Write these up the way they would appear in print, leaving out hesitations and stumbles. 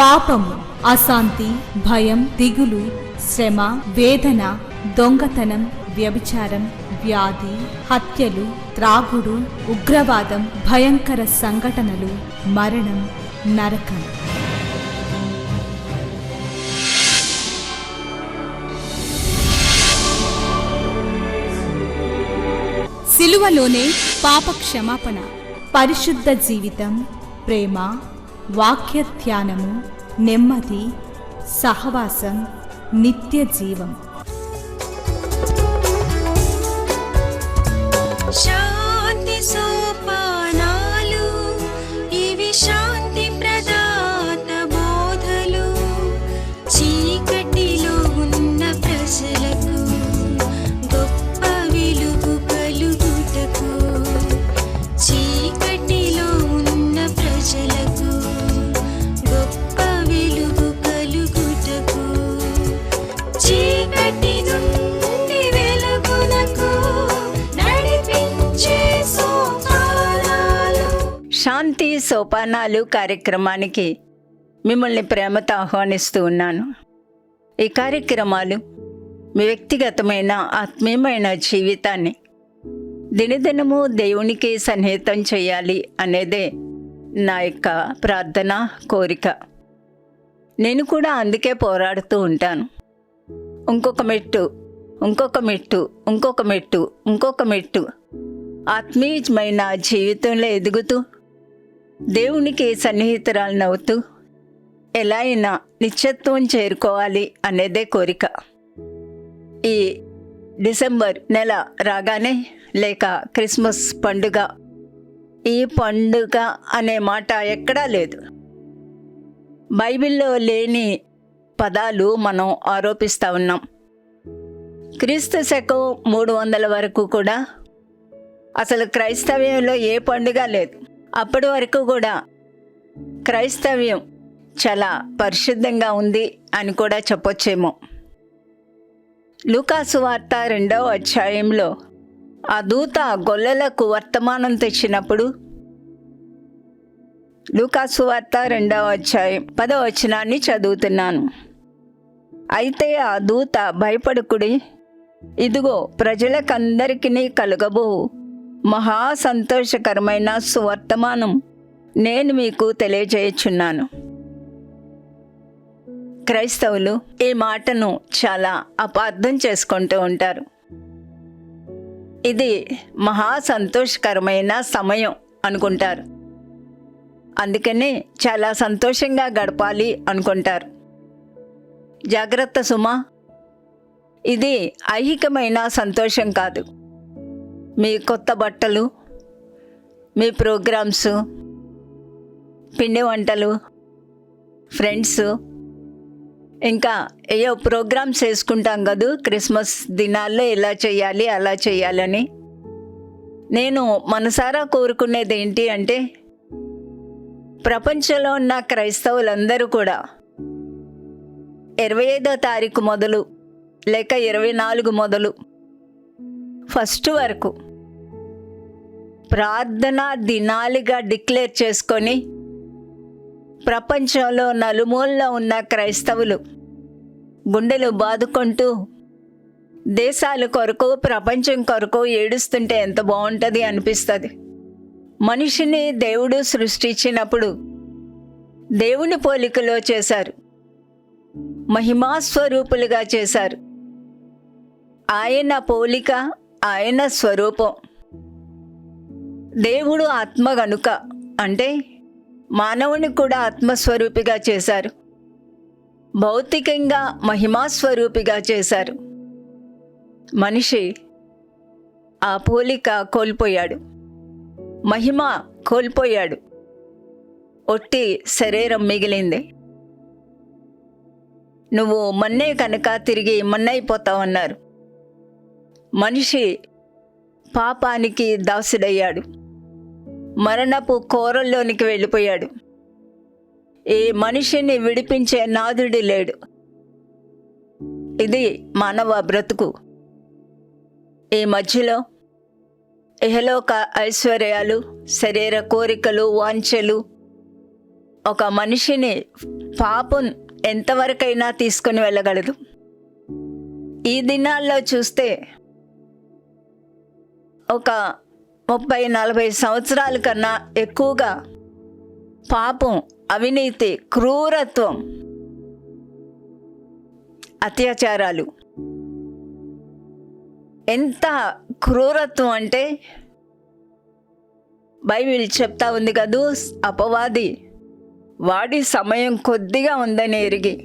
పాపము, అశాంతి, భయం, దిగులు, శ్రమ, వేదన, దొంగతనం, వ్యభిచారం, వ్యాధి, హత్యలు, త్రాగుడు, ఉగ్రవాదం, భయంకర సంఘటనలు, మరణం, నరకం. సిలువలోనే పాప క్షమాపణ, పరిశుద్ధ జీవితం, ప్రేమ, వాక్య ధ్యానము, నెమ్మది, సహవాసం, నిత్య జీవం. శాంతి సోపానాలు, ఇవి శాంతి ప్రదాత బోధలు. చీకటిలో ఉన్న ప్రజలకు గొప్ప వెలుగు కలుగుటకు, చీకటిలో ఉన్న ప్రజలకు గొప్ప వెలుగు కలుగుటకు, చీకటి నుండి వెలుగునకు నడిపించే సోపానాలు. శాంతి సోపానాలు కార్యక్రమానికి మిమ్మల్ని ప్రేమతో ఆహ్వానిస్తూ ఉన్నాను. ఈ కార్యక్రమాలు మీ వ్యక్తిగతమైన ఆత్మీయమైన జీవితాన్ని దినదినము దేవునికి సన్నిహితం చేయాలి అనేదే నా యొక్క ప్రార్థన, కోరిక. నేను కూడా అందుకే పోరాడుతూ ఉంటాను. ఇంకొక మెట్టు, ఇంకొక మెట్టు, ఇంకొక మెట్టు, ఇంకొక మెట్టు, ఆత్మీయమైన జీవితంలో ఎదుగుతూ దేవునికి సన్నిహితురాలనవుతూ ఎలా అయినా నిత్యత్వం చేరుకోవాలి అనేదే కోరిక. ఈ డిసెంబర్ నెల రాగానే, లేక క్రిస్మస్ పండుగ, ఈ పండుగ అనే మాట ఎక్కడా లేదు. బైబిల్లో లేని పదాలు మనం ఆరోపిస్తూ ఉన్నాం. క్రీస్తు శకం 300 వరకు కూడా అసలు క్రైస్తవ్యంలో ఏ పండుగ లేదు. అప్పటి వరకు కూడా క్రైస్తవ్యం చాలా పరిశుద్ధంగా ఉంది అని కూడా చెప్పొచ్చేమో. లూకాసు వార్త 2వ అధ్యాయంలో ఆ దూత గొల్లలకు వర్తమానం తెచ్చినప్పుడు, లూకాసు వార్త 2వ అధ్యాయం 10వ వచనాన్ని చదువుతున్నాను. అయితే ఆ దూత, భయపడకుడి, ఇదిగో ప్రజలకందరికీ కలుగబో మహా సంతోషకరమైన సువర్తమానం నేను మీకు తెలియజేయుచున్నాను. క్రైస్తవులు ఈ మాటను చాలా అపార్థం చేసుకుంటూ ఉంటారు. ఇది మహా సంతోషకరమైన సమయం అనుకుంటారు. అందుకనే చాలా సంతోషంగా గడపాలి అనుకుంటారు. జాగ్రత్త సుమా, ఇది ఐహికమైన సంతోషం కాదు. మీ కొత్త బట్టలు, మీ ప్రోగ్రామ్స్, పిండి వంటలు, ఫ్రెండ్స్, ఇంకా ఏయో ప్రోగ్రామ్స్ వేసుకుంటాం కదా క్రిస్మస్ దినాల్లో ఇలా చేయాలి అలా చేయాలని. నేను మనసారా కోరుకునేది ఏంటి అంటే, ప్రపంచంలో ఉన్న క్రైస్తవులందరూ కూడా 25వ తారీఖు మొదలు, లేక 24 మొదలు, ఫస్ట్ వరకు ప్రార్థనా దినాలుగా డిక్లేర్ చేసుకొని ప్రపంచంలో నలుమూలలో ఉన్న క్రైస్తవులు గుండెలు బాదుకుంటూ దేశాల కొరకు, ప్రపంచం కొరకు ఏడుస్తుంటే ఎంత బాగుంటుంది అనిపిస్తుంది. మనిషిని దేవుడు సృష్టించినప్పుడు దేవుని పోలికలో చేశారు, మహిమాస్వరూపులుగా చేశారు. ఆయన పోలిక, ఆయన స్వరూపం. దేవుడు ఆత్మ గనుక, అంటే మానవుని కూడా ఆత్మస్వరూపిగా చేశారు, భౌతికంగా మహిమాస్వరూపిగా చేశారు. మనిషి ఆ పోలిక కోల్పోయాడు, మహిమ కోల్పోయాడు, ఒట్టి శరీరం మిగిలింది. నువ్వు మన్నే కనుక తిరిగి మన్నైపోతావన్నారు. మనిషి పాపానికి దాసుడయ్యాడు, మరణపు కోరల్లోనికి వెళ్ళిపోయాడు. ఈ మనిషిని విడిపించే నాథుడు లేడు. ఇది మానవ బ్రతుకు. ఈ మధ్యలో ఇహలోక ఐశ్వర్యాలు, శరీర కోరికలు, వాంఛలు, ఒక మనిషిని పాపం ఎంతవరకైనా తీసుకొని వెళ్ళగలదు. ఈ దినాల్లో చూస్తే ఒక 30-40 సంవత్సరాల కన్నా ఎక్కువగా పాపం, అవినీతి, క్రూరత్వం, అత్యాచారాలు, ఎంత క్రూరత్వం అంటే బైబిల్ చెప్తా ఉంది కదూ, అపవాది వాడి సమయం కొద్దిగా ఉందని ఎరిగి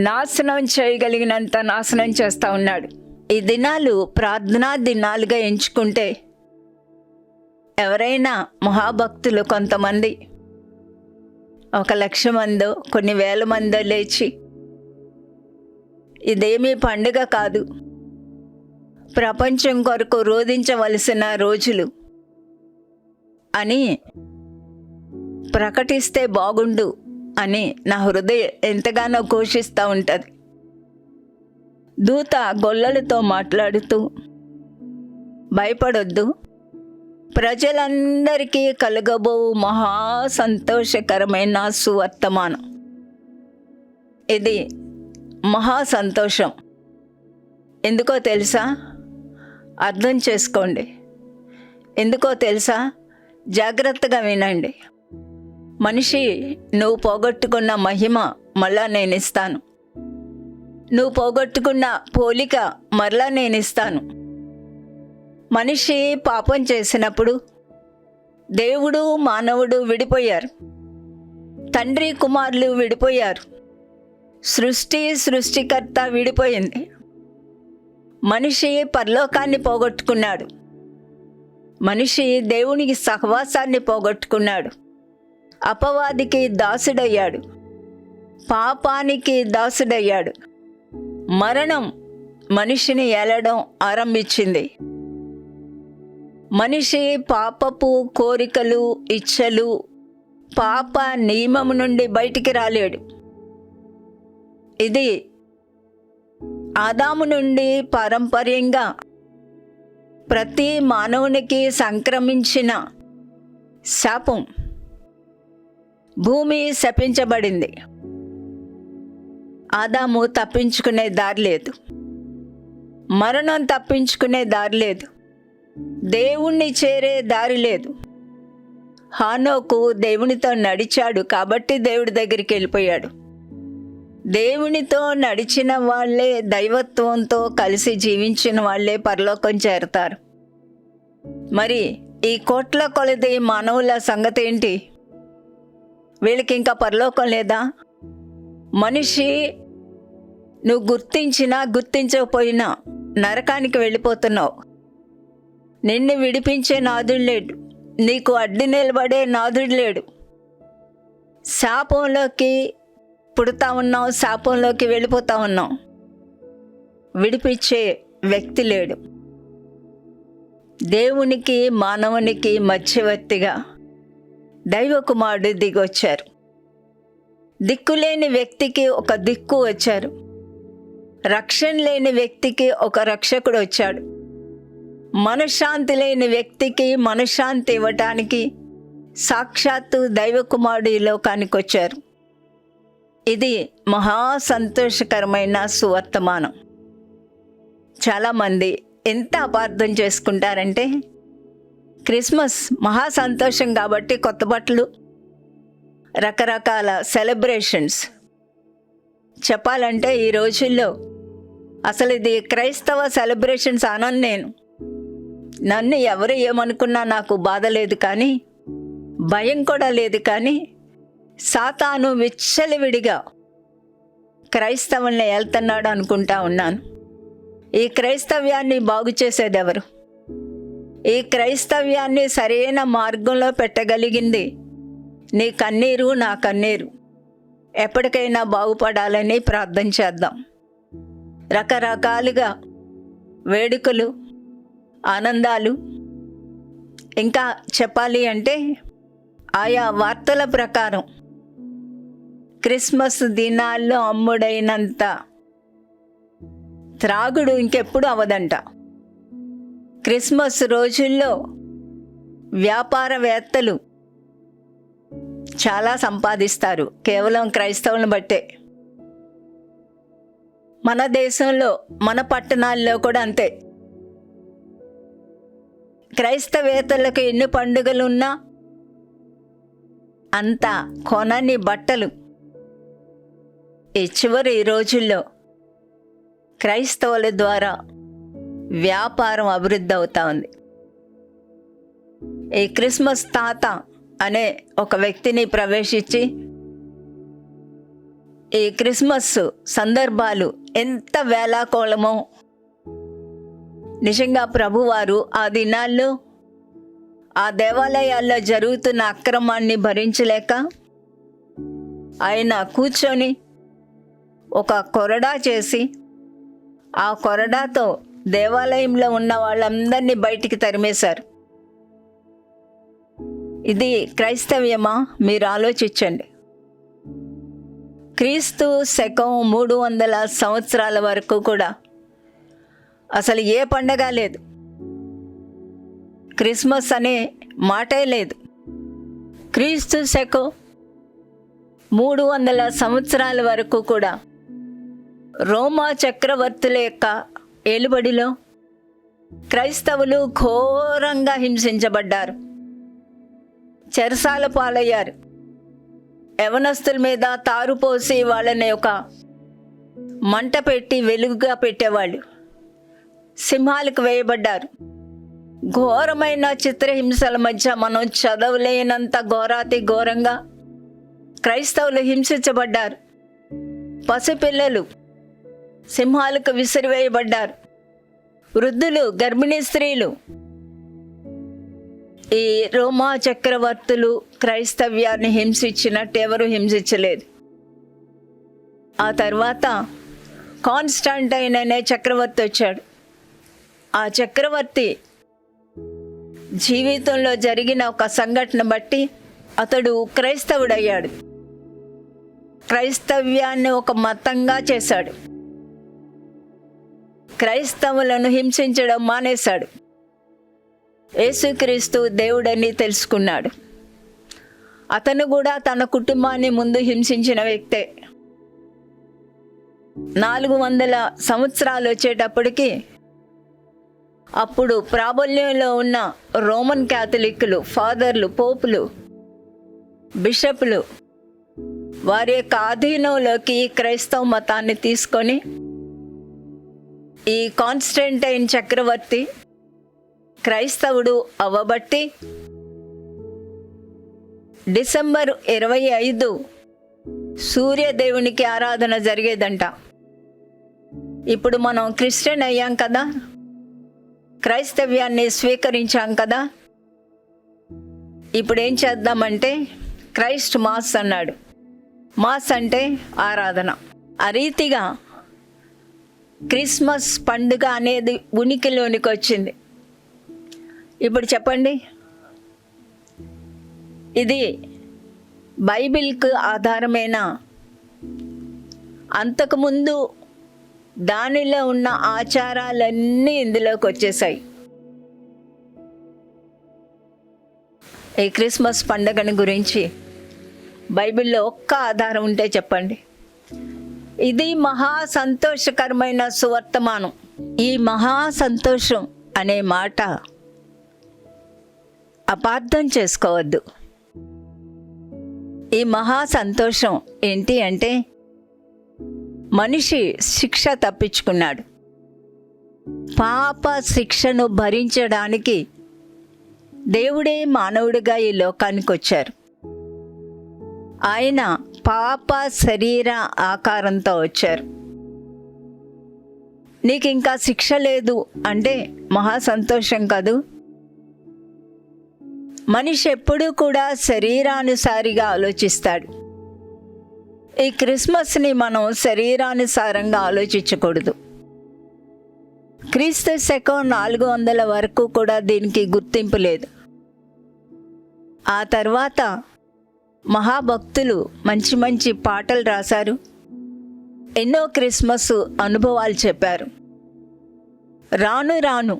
నాశనం చేయగలిగినంత నాశనం చేస్తూ ఉన్నాడు. ఈ దినాలు ప్రార్థనా దినాలుగా ఎంచుకుంటే ఎవరైనా మహాభక్తులు కొంతమంది 1,00,000 మందో కొన్ని వేల మందో లేచి ఇదేమీ పండుగ కాదు, ప్రపంచం కొరకు రోధించవలసిన రోజులు అని ప్రకటిస్తే బాగుండు అని నా హృదయం ఎంతగానో ఘోషిస్తూ ఉంటుంది. దూత గొల్లలతో మాట్లాడుతూ, భయపడొద్దు, ప్రజలందరికీ కలగబోవు మహా సంతోషకరమైన సువర్తమానం. ఇది మహా సంతోషం. ఎందుకో తెలుసా? అర్థం చేసుకోండి. ఎందుకో తెలుసా? జాగ్రత్తగా వినండి. మనిషి, నువ్వు పోగొట్టుకున్న మహిమ మళ్ళా నేను ఇస్తాను. నువ్వు పోగొట్టుకున్న పోలిక మరలా నేను ఇస్తాను. మనిషి పాపం చేసినప్పుడు దేవుడు మానవుడు విడిపోయారు. తండ్రి కుమారులు విడిపోయారు. సృష్టికర్త విడిపోయింది. మనిషి పరలోకాన్ని పోగొట్టుకున్నాడు. మనిషి దేవునికి సహవాసాన్ని పోగొట్టుకున్నాడు. అపవాదికి దాసుడయ్యాడు. పాపానికి దాసుడయ్యాడు. మరణం మనిషిని ఏలడం ఆరంభించింది. మనిషి పాపపు కోరికలు, ఇచ్చలు, పాప నియమము నుండి బయటికి రాలేడు. ఇది ఆదాము నుండి పారంపర్యంగా ప్రతి మానవునికి సంక్రమించిన శాపం. భూమి శపించబడింది. ఆదాము తప్పించుకునే దారి లేదు. మరణం తప్పించుకునే దారి లేదు. దేవుణ్ణి చేరే దారి లేదు. హానోకు దేవునితో నడిచాడు కాబట్టి దేవుడి దగ్గరికి వెళ్ళిపోయాడు. దేవునితో నడిచిన వాళ్ళే, దైవత్వంతో కలిసి జీవించిన వాళ్ళే పరలోకం చేరతారు. మరి ఈ కోట్ల కొలది మానవుల సంగతి ఏంటి? వీళ్ళకి ఇంకా పరలోకం లేదా? మనిషి నువ్వు గుర్తించినా గుర్తించకపోయినా నరకానికి వెళ్ళిపోతున్నావు. నిన్ను విడిపించే నాథుడు లేడు. నీకు అడ్డు నిలబడే నాథుడు లేడు. శాపంలోకి పుడతా ఉన్నావు, శాపంలోకి వెళ్ళిపోతా ఉన్నావు. విడిపించే వ్యక్తి లేడు. దేవునికి మానవునికి మధ్యవర్తిగా దైవ కుమారుడు దిగొచ్చారు. దిక్కులేని వ్యక్తికి ఒక దిక్కు వచ్చారు. రక్షణ లేని వ్యక్తికి ఒక రక్షకుడు వచ్చాడు. మనశ్శాంతి లేని వ్యక్తికి మనశ్శాంతి ఇవ్వటానికి సాక్షాత్తు దైవ కుమారుడు ఈ లోకానికి వచ్చారు. ఇది మహా సంతోషకరమైన సువర్తమానం. చాలామంది ఎంత అపార్థం చేసుకుంటారంటే, క్రిస్మస్ మహా సంతోషం కాబట్టి కొత్త బట్టలు, రకరకాల సెలబ్రేషన్స్. చెప్పాలంటే ఈ రోజుల్లో అసలు ఇది క్రైస్తవ సెలబ్రేషన్స్ అనను నేను. నన్ను ఎవరు ఏమనుకున్నా నాకు బాధ లేదు, కానీ భయం కూడా లేదు. కానీ సాతాను విచ్చలవిడిగా క్రైస్తవుల్ని వెళ్తున్నాడు అనుకుంటా ఉన్నాను. ఈ క్రైస్తవ్యాన్ని బాగు చేసేది ఎవరు? ఈ క్రైస్తవ్యాన్ని సరైన మార్గంలో పెట్టగలిగింది నీ కన్నీరు, నా కన్నీరు. ఎప్పటికైనా బాగుపడాలని ప్రార్థన చేద్దాం. రకరకాలుగా వేడుకలు, ఆనందాలు. ఇంకా చెప్పాలి అంటే ఆయా వార్తల ప్రకారం క్రిస్మస్ దినాల్లో అమ్ముడైనంత త్రాగుడు ఇంకెప్పుడు అవదంట. క్రిస్మస్ రోజుల్లో వ్యాపారవేత్తలు చాలా సంపాదిస్తారు కేవలం క్రైస్తవులను బట్టే. మన దేశంలో మన పట్టణాల్లో కూడా అంతే. క్రైస్తవేతలకు ఎన్ని పండుగలున్నా అంత కొనని బట్టలు. ఈ చివరి రోజుల్లో క్రైస్తవుల ద్వారా వ్యాపారం అభివృద్ధి అవుతా ఉంది. ఈ క్రిస్మస్ తాత అనే ఒక వ్యక్తిని ప్రవేశించి ఈ క్రిస్మస్ సందర్భాలు ఎంత వేలాకోళమో, నిజంగా ప్రభువారు ఆ దినాల్లో ఆ దేవాలయాల్లో జరుగుతున్న అక్రమాన్ని భరించలేక ఆయన కూర్చొని ఒక కొరడా చేసి ఆ కొరడాతో దేవాలయంలో ఉన్న వాళ్ళందరినీ బయటికి తరిమేశారు. ఇది క్రైస్తవ్యమా? మీరు ఆలోచించండి. క్రీస్తు శకం 300 సంవత్సరాల వరకు కూడా అసలు ఏ పండగ లేదు, క్రిస్మస్ అనే మాటే లేదు. క్రీస్తు శకం 300 సంవత్సరాల వరకు కూడా రోమా చక్రవర్తుల యొక్క ఏలుబడిలో క్రైస్తవులు ఘోరంగా హింసించబడ్డారు, చెరసాల పాలయ్యారు. యవనస్తుల మీద తారుపోసి వాళ్ళని ఒక మంట పెట్టి వెలుగుగా పెట్టేవాళ్ళు. సింహాలకు వేయబడ్డారు. ఘోరమైన చిత్రహింసల మధ్య మనం చదవలేనంత ఘోరాతి ఘోరంగా క్రైస్తవులు హింసించబడ్డారు. పసిపిల్లలు సింహాలకు విసిరివేయబడ్డారు. వృద్ధులు, గర్భిణీ స్త్రీలు. ఈ రోమా చక్రవర్తులు క్రైస్తవ్యాన్ని హింసించినట్టు ఎవరు హింసించలేదు. ఆ తర్వాత కాన్స్టాంటైన్ అనే చక్రవర్తి వచ్చాడు. ఆ చక్రవర్తి జీవితంలో జరిగిన ఒక సంఘటన బట్టి అతడు క్రైస్తవుడయ్యాడు. క్రైస్తవ్యాన్ని ఒక మతంగా చేశాడు. క్రైస్తవులను హింసించడం మానేశాడు. యేసుక్రీస్తు దేవుడని తెలుసుకున్నాడు. అతను కూడా తన కుటుంబాన్ని ముందు హింసించిన వ్యక్తే. 400 సంవత్సరాలు వచ్చేటప్పటికి అప్పుడు ప్రాబల్యంలో ఉన్న రోమన్ క్యాథలిక్కులు, ఫాదర్లు, పోపులు, బిషపులు వారి యొక్క ఆధీనంలోకి క్రైస్తవ మతాన్ని తీసుకొని ఈ కాన్స్టంటైన్ చక్రవర్తి క్రైస్తవుడు అవ్వబట్టి డిసెంబర్ 25 సూర్యదేవునికి ఆరాధన జరిగేదంట. ఇప్పుడు మనం క్రిస్టియన్ అయ్యాం కదా, క్రైస్తవ్యాన్ని స్వీకరించాం కదా, ఇప్పుడు ఏం చేద్దామంటే క్రైస్ట్ మాస్ అన్నాడు. మాస్ అంటే ఆరాధన. ఆ రీతిగా క్రిస్మస్ పండుగ అనేది ఉనికిలోనికి వచ్చింది. ఇప్పుడు చెప్పండి, ఇది బైబిల్కు ఆధారమైన? అంతకుముందు దానిలో ఉన్న ఆచారాలన్నీ ఇందులోకి వచ్చేసాయి. ఈ క్రిస్మస్ పండుగని గురించి బైబిల్లో ఒక్క ఆధారం ఉంటే చెప్పండి. ఇది మహా సంతోషకరమైన సువర్తమానం. ఈ మహా సంతోషం అనే మాట అపార్థం చేసుకోవద్దు. ఈ మహా సంతోషం ఏంటి అంటే, మనిషి శిక్ష తప్పించుకున్నాడు. పాప శిక్షను భరించడానికి దేవుడే మానవుడిగా ఈ లోకానికి వచ్చారు. ఆయన పాప శరీర ఆకారంతో వచ్చారు. నీకు ఇంకా శిక్ష లేదు అంటే మహా సంతోషం కాదు. మనిషి ఎప్పుడూ కూడా శరీరానుసారిగా ఆలోచిస్తాడు. ఈ క్రిస్మస్ని మనం శరీరానుసారంగా ఆలోచించకూడదు. క్రీస్తు శకం 400 వరకు కూడా దీనికి గుర్తింపు లేదు. ఆ తర్వాత మహాభక్తులు మంచి మంచి పాటలు రాశారు, ఎన్నో క్రిస్మస్ అనుభవాలు చెప్పారు. రాను రాను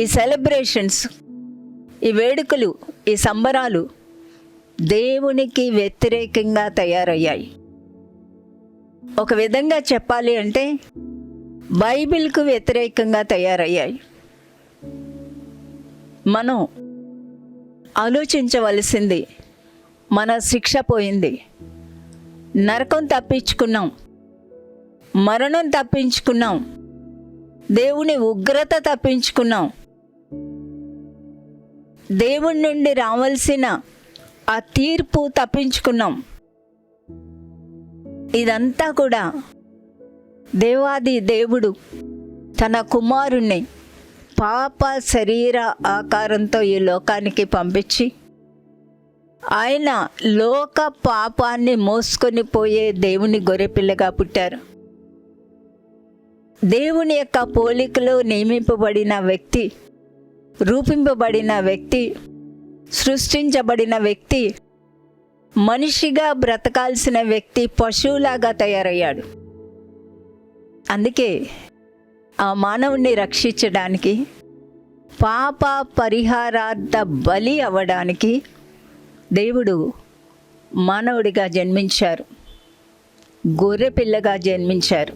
ఈ సెలబ్రేషన్స్, ఈ వేడుకలు, ఈ సంబరాలు దేవునికి వ్యతిరేకంగా తయారయ్యాయి. ఒక విధంగా చెప్పాలి అంటే బైబిల్కు వ్యతిరేకంగా తయారయ్యాయి. మనం ఆలోచించవలసింది, మన శిక్ష పోయింది, నరకం తప్పించుకున్నాం, మరణం తప్పించుకున్నాం, దేవుని ఉగ్రత తప్పించుకున్నాం, దేవుని నుండి రావాల్సిన ఆ తీర్పు తప్పించుకున్నాం. ఇదంతా కూడా దేవాది దేవుడు తన కుమారుణ్ణి పాప శరీర ఆకారంతో ఈ లోకానికి పంపించి ఆయన లోక పాపాన్ని మోసుకొని పోయే దేవుని గొర్రెపిల్లగా పుట్టారు. దేవుని యొక్క పోలికలో నియమింపబడిన వ్యక్తి, రూపింపబడిన వ్యక్తి, సృష్టించబడిన వ్యక్తి, మనిషిగా బ్రతకాల్సిన వ్యక్తి పశువులాగా తయారయ్యాడు. అందుకే ఆ మానవుని రక్షించడానికి, పాప పరిహారార్థ బలి అవ్వడానికి దేవుడు మానవుడిగా జన్మించారు, గొర్రెపిల్లగా జన్మించారు.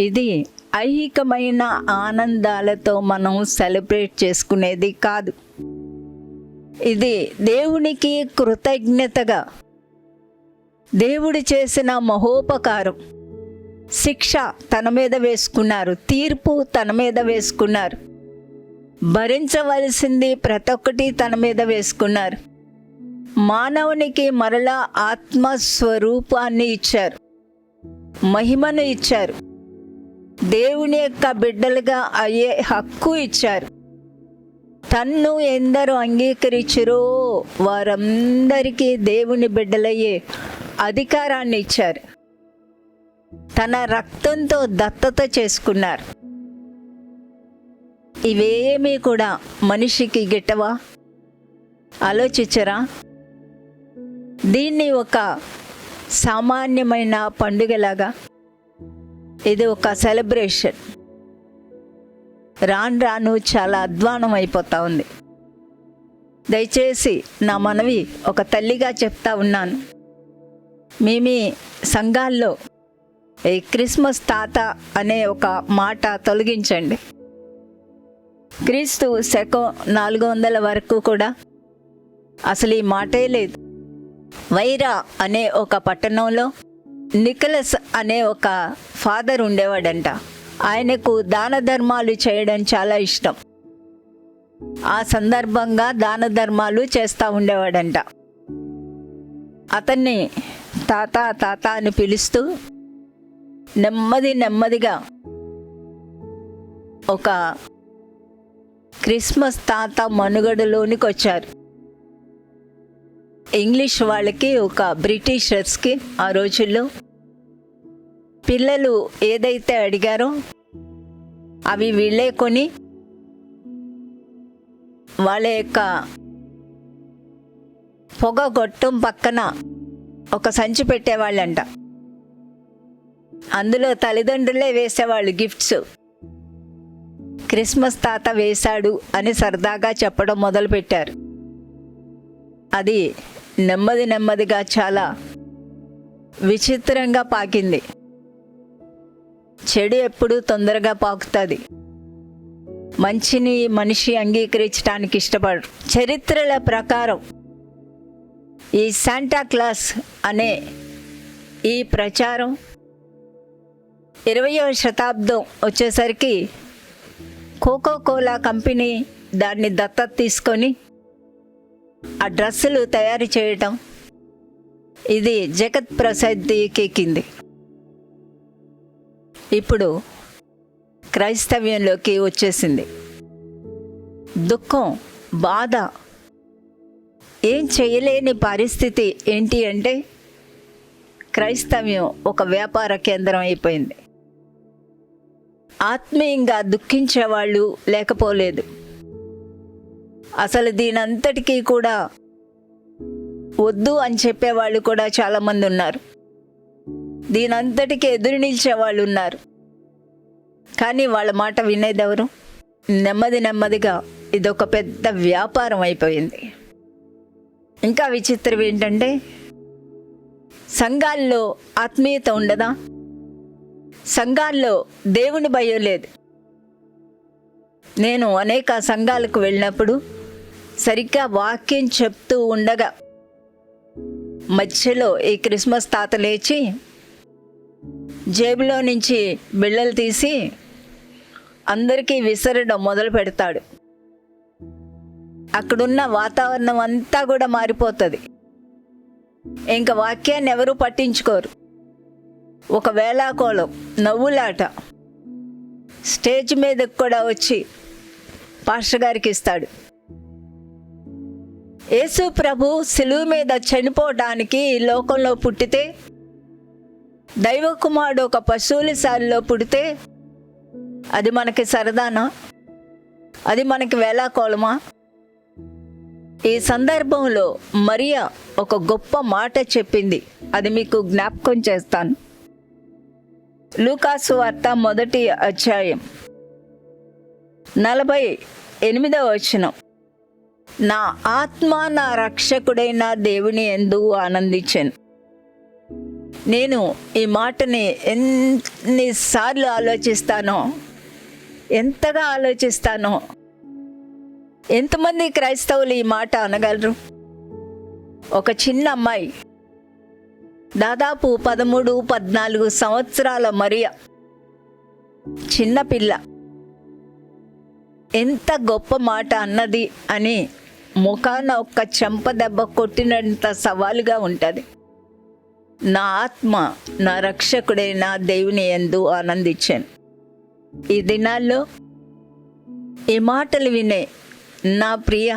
ఇది ఐహికమైన ఆనందాలతో మనం సెలబ్రేట్ చేసుకునేది కాదు. ఇది దేవునికి కృతజ్ఞతగా దేవుడు చేసిన మహోపకారం. శిక్ష తన మీద వేసుకున్నారు, తీర్పు తన మీద వేసుకున్నారు, భరించవలసింది ప్రతి ఒక్కటి తన మీద వేసుకున్నారు. మానవునికి మరలా ఆత్మస్వరూపాన్ని ఇచ్చారు, మహిమను ఇచ్చారు, దేవుని యొక్క బిడ్డలుగా అయ్యే హక్కు ఇచ్చారు. తన్ను ఎందరూ అంగీకరించురో వారందరికీ దేవుని బిడ్డలయ్యే అధికారాన్ని ఇచ్చారు. తన రక్తంతో దత్తత చేసుకున్నారు. ఇవేమీ కూడా మనిషికి గిట్టవా? ఆలోచించరా? దీన్ని ఒక సామాన్యమైన పండుగలాగా, ఇది ఒక సెలబ్రేషన్ రాను రాను చాలా అధ్వానం అయిపోతూ ఉంది. దయచేసి నా మనవి ఒక తల్లిగా చెప్తా ఉన్నాను, మీ సంఘాల్లో ఈ క్రిస్మస్ తాత అనే ఒక మాట తొలగించండి. క్రీస్తు శకం 400 వరకు కూడా అసలు ఈ మాటే లేదు. వైరా అనే ఒక పట్టణంలో నికలస్ అనే ఒక ఫాదర్ ఉండేవాడంట. ఆయనకు దాన ధర్మాలు చేయడం చాలా ఇష్టం. ఆ సందర్భంగా దాన ధర్మాలు చేస్తూ ఉండేవాడంట. అతన్ని తాత తాత అని పిలుస్తూ నెమ్మదిగా ఒక క్రిస్మస్ తాత మనుగడలోనికి వచ్చారు. ఇంగ్లీష్ వాళ్ళకి, ఒక బ్రిటిషర్స్కి ఆ రోజుల్లో పిల్లలు ఏదైతే అడిగారో అవి వీళ్ళే కొని వాళ్ళ యొక్క పొగ గొట్టం పక్కన ఒక సంచి పెట్టేవాళ్ళంట. అందులో తల్లిదండ్రులే వేసేవాళ్ళు గిఫ్ట్స్. క్రిస్మస్ తాత వేశాడు అని సరదాగా చెప్పడం మొదలుపెట్టారు. అది నెమ్మదిగా చాలా విచిత్రంగా పాకింది. చెడు ఎప్పుడు తొందరగా పాకుతుంది. మంచిని మనిషి అంగీకరించడానికి ఇష్టపడరు. చరిత్రల ప్రకారం ఈ శాంటా క్లాస్ అనే ఈ ప్రచారం 20వ శతాబ్దం వచ్చేసరికి కోకోకోలా కంపెనీ దాన్ని దత్తత తీసుకొని ఆ డ్రెస్సులు తయారు చేయటం, ఇది జగత్ ప్రసిద్ధికి ఎక్కింది. ఇప్పుడు క్రైస్తవ్యంలోకి వచ్చేసింది. దుఃఖం, బాధ, ఏం చేయలేని పరిస్థితి ఏంటి అంటే క్రైస్తవ్యం ఒక వ్యాపార కేంద్రం అయిపోయింది. ఆత్మీయంగా దుఃఖించేవాళ్ళు లేకపోలేదు. అసలు దీనంతటికీ కూడా వద్దు అని చెప్పేవాళ్ళు కూడా చాలామంది ఉన్నారు. దీనంతటికీ ఎదురు నిలిచేవాళ్ళు ఉన్నారు. కానీ వాళ్ళ మాట వినేదెవరు? నెమ్మదిగా ఇదొక పెద్ద వ్యాపారం అయిపోయింది. ఇంకా విచిత్రం ఏంటంటే సంఘాల్లో ఆత్మీయత ఉండదా? సంఘాల్లో దేవుని భయం లేదు. నేను అనేక సంఘాలకు వెళ్ళినప్పుడు సరిగ్గా వాక్యం చెప్తూ ఉండగా మధ్యలో ఈ క్రిస్మస్ తాత లేచి జేబులో నుంచి బిళ్ళలు తీసి అందరికీ విసరడం మొదలు పెడతాడు. అక్కడున్న వాతావరణం అంతా కూడా మారిపోతుంది. ఇంకా వాక్యాన్ని ఎవరూ పట్టించుకోరు. ఒక వేళాకోళం, నవ్వులాట స్టేజ్ మీదకి కూడా వచ్చి పాస్టర్ గారికి ఇస్తాడు. యేసు ప్రభు సిలువ మీద చనిపోవడానికి ఈ లోకంలో పుట్టితే, దైవ కుమారుడు ఒక పశువుల శాలలో పుడితే అది మనకి సరదానా? అది మనకి వేళాకోళమా? ఈ సందర్భంలో మరియా ఒక గొప్ప మాట చెప్పింది. అది మీకు జ్ఞాపకం చేస్తాను. లూకాసు వార్త 1వ అధ్యాయం 48వ వచనం. నా ఆత్మ నా రక్షకుడైన దేవుని యందు ఆనందించెను. నేను ఈ మాటని ఎన్నిసార్లు ఆలోచిస్తానో, ఎంతగా ఆలోచిస్తానో. ఎంతమంది క్రైస్తవులు ఈ మాట అనగలరు? ఒక చిన్న అమ్మాయి, దాదాపు 13-14 సంవత్సరాల మరియా, చిన్నపిల్ల, ఎంత గొప్ప మాట అన్నది అని ముఖాన ఒక్క చెంప దెబ్బ కొట్టినంత సవాలుగా ఉంటుంది. నా ఆత్మ నా రక్షకుడైన దేవుని యందు ఆనందించాను. ఈ దినాల్లో ఈ మాటలు వినే నా ప్రియ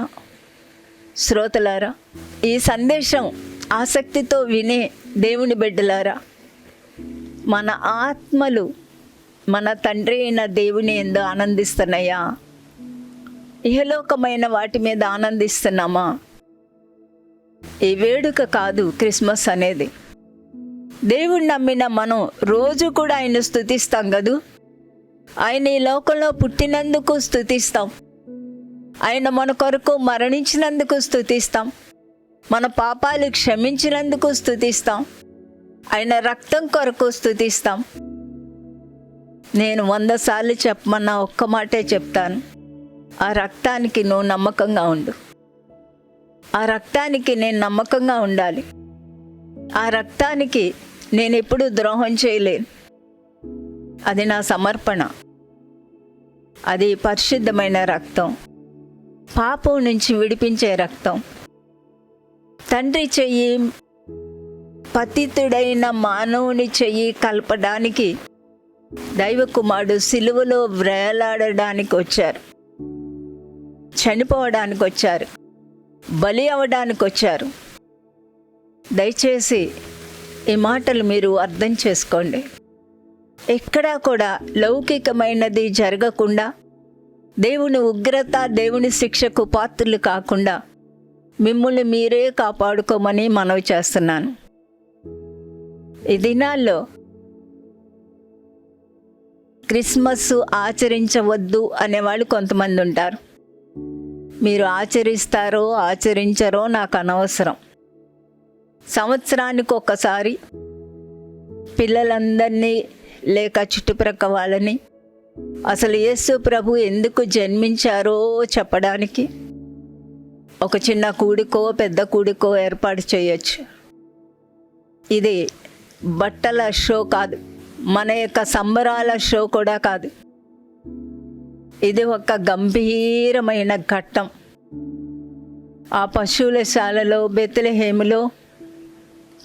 శ్రోతలారా, ఈ సందేశం ఆసక్తితో వినే దేవుని బిడ్డలారా, మన ఆత్మలు మన తండ్రి అయిన దేవుని యందు ఆనందిస్తున్నాయా? ఇహలోకమైన వాటి మీద ఆనందిస్తున్నామా? ఈ వేడుక కాదు క్రిస్మస్ అనేది. దేవుణ్ణి నమ్మిన మనం రోజు కూడా ఆయన స్తుతిస్తాం కదూ. ఆయన ఈ లోకంలో పుట్టినందుకు స్తుతిస్తాం. ఆయన మన కొరకు మరణించినందుకు స్తుతిస్తాం. మన పాపాలు క్షమించినందుకు స్తుతిస్తాం. ఆయన రక్తం కొరకు స్తుతిస్తాం. నేను 100 సార్లు చెప్పమన్నా ఒక్క మాటే చెప్తాను. ఆ రక్తానికి నువ్వు నమ్మకంగా ఉండు. ఆ రక్తానికి నేను నమ్మకంగా ఉండాలి. ఆ రక్తానికి నేను ఎప్పుడూ ద్రోహం చేయలేను. అది నా సమర్పణ. అది పరిశుద్ధమైన రక్తం, పాపం నుంచి విడిపించే రక్తం. తండ్రి చెయ్యి పతితుడైన మానవుని చెయ్యి కలపడానికి దైవ కుమారుడు సిలువలో వ్రేలాడడానికి వచ్చారు, చనిపోవడానికి వచ్చారు, బలి అవ్వడానికి వచ్చారు. దయచేసి ఈ మాటలు మీరు అర్థం చేసుకోండి. ఎక్కడా కూడా లౌకికమైనది జరగకుండా, దేవుని ఉగ్రత, దేవుని శిక్షకు పాత్రలు కాకుండా మిమ్మల్ని మీరే కాపాడుకోమని మనవి చేస్తున్నాను. ఈ దినాల్లో క్రిస్మస్ ఆచరించవద్దు అనేవాళ్ళు కొంతమంది ఉంటారు. మీరు ఆచరిస్తారో ఆచరించరో నాకు అనవసరం. సంవత్సరానికి ఒకసారి పిల్లలందరినీ లేక చుట్టుప్రక్క వాళ్ళని అసలు యేసు ప్రభు ఎందుకు జన్మించారో చెప్పడానికి ఒక చిన్న కూడికో పెద్ద కూడికో ఏర్పాటు చేయొచ్చు. ఇది బట్టల షో కాదు, మన యొక్క సంబరాల షో కూడా కాదు. ఇది ఒక గంభీరమైన ఘట్టం. ఆ పశువుల శాలలో బెత్లెహేములో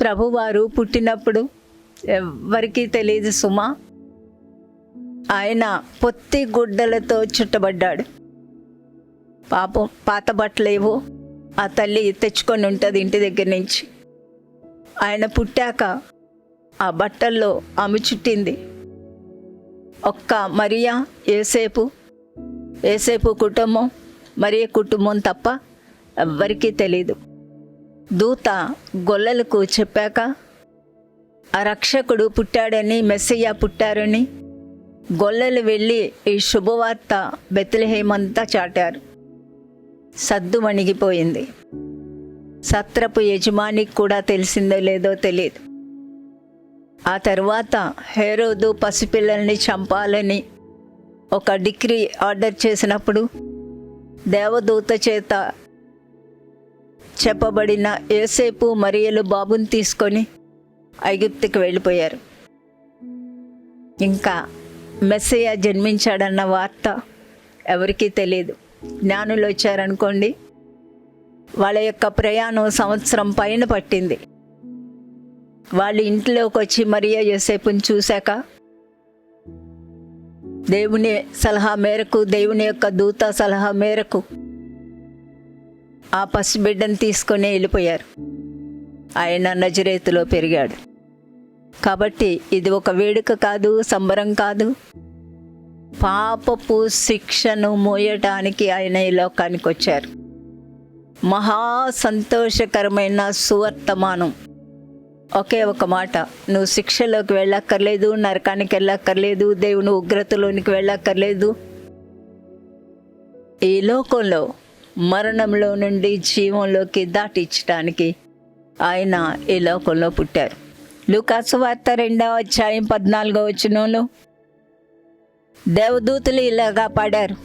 ప్రభువారు పుట్టినప్పుడు ఎవ్వరికీ తెలియదు సుమా. ఆయన పొత్తి గుడ్డలతో చుట్టబడ్డాడు. పాపం పాత బట్టలేవో ఆ తల్లి తెచ్చుకొని ఉంటుంది ఇంటి దగ్గర నుంచి. ఆయన పుట్టాక ఆ బట్టల్లో ఆమె చుట్టింది. ఒక్క మరియా, ఏసేపు కుటుంబం, మరియ కుటుంబం తప్ప ఎవ్వరికీ తెలీదు. దూత గొల్లలకు చెప్పాక ఆ రక్షకుడు పుట్టాడని, మెస్సయ్య పుట్టారని గొల్లలు వెళ్ళి ఈ శుభవార్త బెత్లెహేమంతా చాటారు. సద్దు మణిగిపోయింది. సత్రపు యజమానికి కూడా తెలిసిందో లేదో తెలియదు. ఆ తర్వాత హేరోదు పసిపిల్లల్ని చంపాలని ఒక డిక్రీ ఆర్డర్ చేసినప్పుడు దేవదూత చేత చెప్పబడిన యోసేపు మరియలు బాబుని తీసుకొని ఐగుప్తుకి వెళ్ళిపోయారు. ఇంకా మెస్సయ్య జన్మించాడన్న వార్త ఎవరికీ తెలియదు. జ్ఞానులు వచ్చారనుకోండి, వాళ్ళ యొక్క ప్రయాణం సంవత్సరం పైన పట్టింది. వాళ్ళ ఇంట్లోకి వచ్చి మరియా యోసేపుని చూశాక దేవుని సలహా మేరకు, దేవుని యొక్క దూత సలహా మేరకు ఆ పసిబిడ్డను తీసుకొని వెళ్ళిపోయారు. ఆయన నజరేతులో పెరిగాడు. కాబట్టి ఇది ఒక వేడుక కాదు, సంబరం కాదు. పాపపు శిక్షను మోయటానికి ఆయన ఈ లోకానికి వచ్చారు. మహా సంతోషకరమైన సువర్తమానం. ఒకే ఒక మాట, నువ్వు శిక్షలోకి వెళ్ళక్కర్లేదు, నరకానికి వెళ్ళక్కర్లేదు, దేవుని ఉగ్రతలోనికి వెళ్ళక్కర్లేదు. ఈ లోకంలో మరణంలో నుండి జీవంలోకి దాటించడానికి ఆయన ఈ లోకంలో పుట్టారు. లూకాసు వార్త 2వ అధ్యాయం 14వ వచనంలో దేవదూతలు ఇలాగా పాడారు: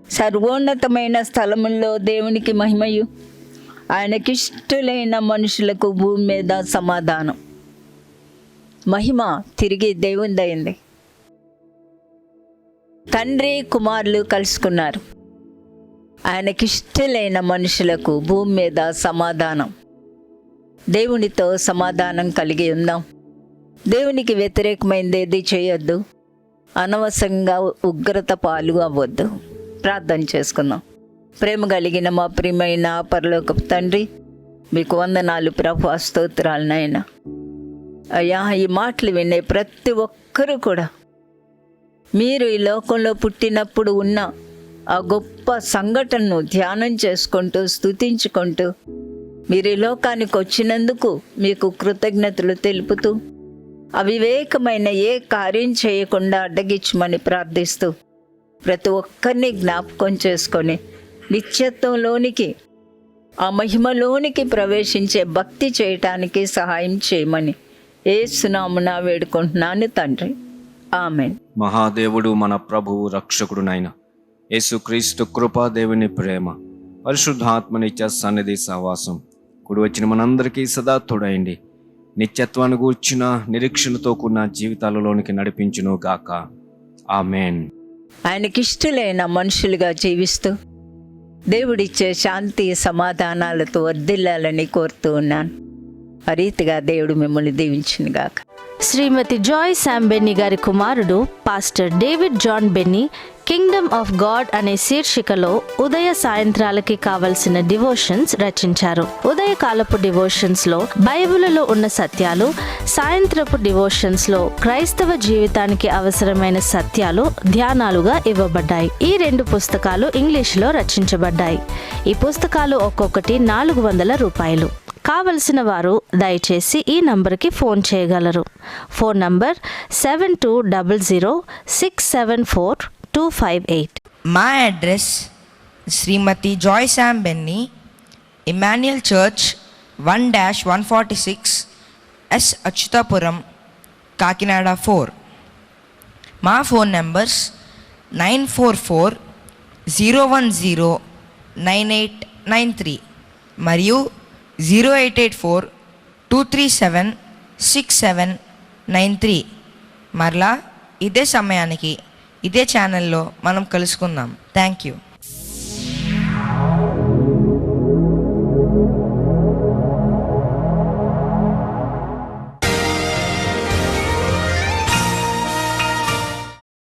సర్వోన్నతమైన స్థలముల్లో దేవునికి మహిమయు, ఆయనకిష్టులైన మనుషులకు భూమి మీద సమాధానం. మహిమ తిరిగి దేవునిదైంది. తండ్రి కుమారులు కలుసుకున్నారు. ఆయనకిష్టులైన మనుషులకు భూమి మీద సమాధానం. దేవునితో సమాధానం కలిగి ఉందాం. దేవునికి వ్యతిరేకమైనది ఏది చేయొద్దు. అనవసరంగా ఉగ్రత పాలు అవ్వద్దు. ప్రార్థన చేసుకుందాం. ప్రేమ కలిగిన మా ప్రియమైన పరలోకపు తండ్రి, మీకు వందనాలు ప్రభువా, స్తోత్రాలు నాయనా. అయ్యా, ఈ మాటలు వినే ప్రతి ఒక్కరూ కూడా మీరు ఈ లోకంలో పుట్టినప్పుడు ఉన్న ఆ గొప్ప సంఘటనను ధ్యానం చేసుకుంటూ, స్తుతించుకుంటూ, మీరు ఈ లోకానికి వచ్చినందుకు మీకు కృతజ్ఞతలు తెలుపుతూ, అవివేకమైన ఏ కార్యం చేయకుండా అడ్డగించమని ప్రార్థిస్తూ, ప్రతి ఒక్కరిని జ్ఞాపకం చేసుకొని నిత్యత్వంలోనికి, ఆ మహిమలోనికి ప్రవేశించే భక్తి చేయటానికి సహాయం చేయమని యేసు నామమున వేడుకుంటున్నాను తండ్రి, ఆమేన్. మహాదేవుడు మన ప్రభువు రక్షకుడునైన యేసుక్రీస్తు కృపా, దేవుని ప్రేమ, పరిశుద్ధాత్మ నిత్య సన్నిధి సహవాసం కూడి వచ్చిన మనందరికీ సదా తోడైండి నిత్యత్వాన్ని గూర్చిన నిరీక్షణతో కూడిన జీవితాలలోనికి నడిపించును గాక. ఆమేన్. ఆయనకిష్టులైన మనుషులుగా జీవిస్తూ దేవుడిచ్చే శాంతి సమాధానాలతో వర్ధిల్లాలని కోరుతూ ఉన్నాను. ఆ రీతిగా దేవుడు మిమ్మల్ని దీవించును గాక. శ్రీమతి జాయ్ శామ్ బెన్నీ గారి కుమారుడు pastor David John Benny kingdom of God అనే శీర్షికలో ఉదయ సాయంత్రాలకి కావలసిన డివోషన్స్ రచించారు. ఉదయకాలపు డివోషన్స్ లో బైబిల్లో ఉన్న సత్యాలు, సాయంత్రపు డివోషన్స్ లో క్రైస్తవ జీవితానికి అవసరమైన సత్యాలు ధ్యానాలుగా ఇవ్వబడ్డాయి. ఈ 2 పుస్తకాలు ఇంగ్లీష్లో రచించబడ్డాయి. ఈ పుస్తకాలు ఒక్కొక్కటి 400 రూపాయలు. కావలసిన వారు దయచేసి ఈ నంబర్కి ఫోన్ చేయగలరు. Phone number 7200674258. మా address Shrimati Joy Sam Benny, Emmanuel church 1-146 S Achyutapuram, Kakinada 4. మా ఫోన్ నంబర్స్ 944-010-9893 మరియు 0884-237-6793. మరలా ఇదే సమయానికి ఇదే ఛానల్లో మనం కలుసుకుందాం. Thank you.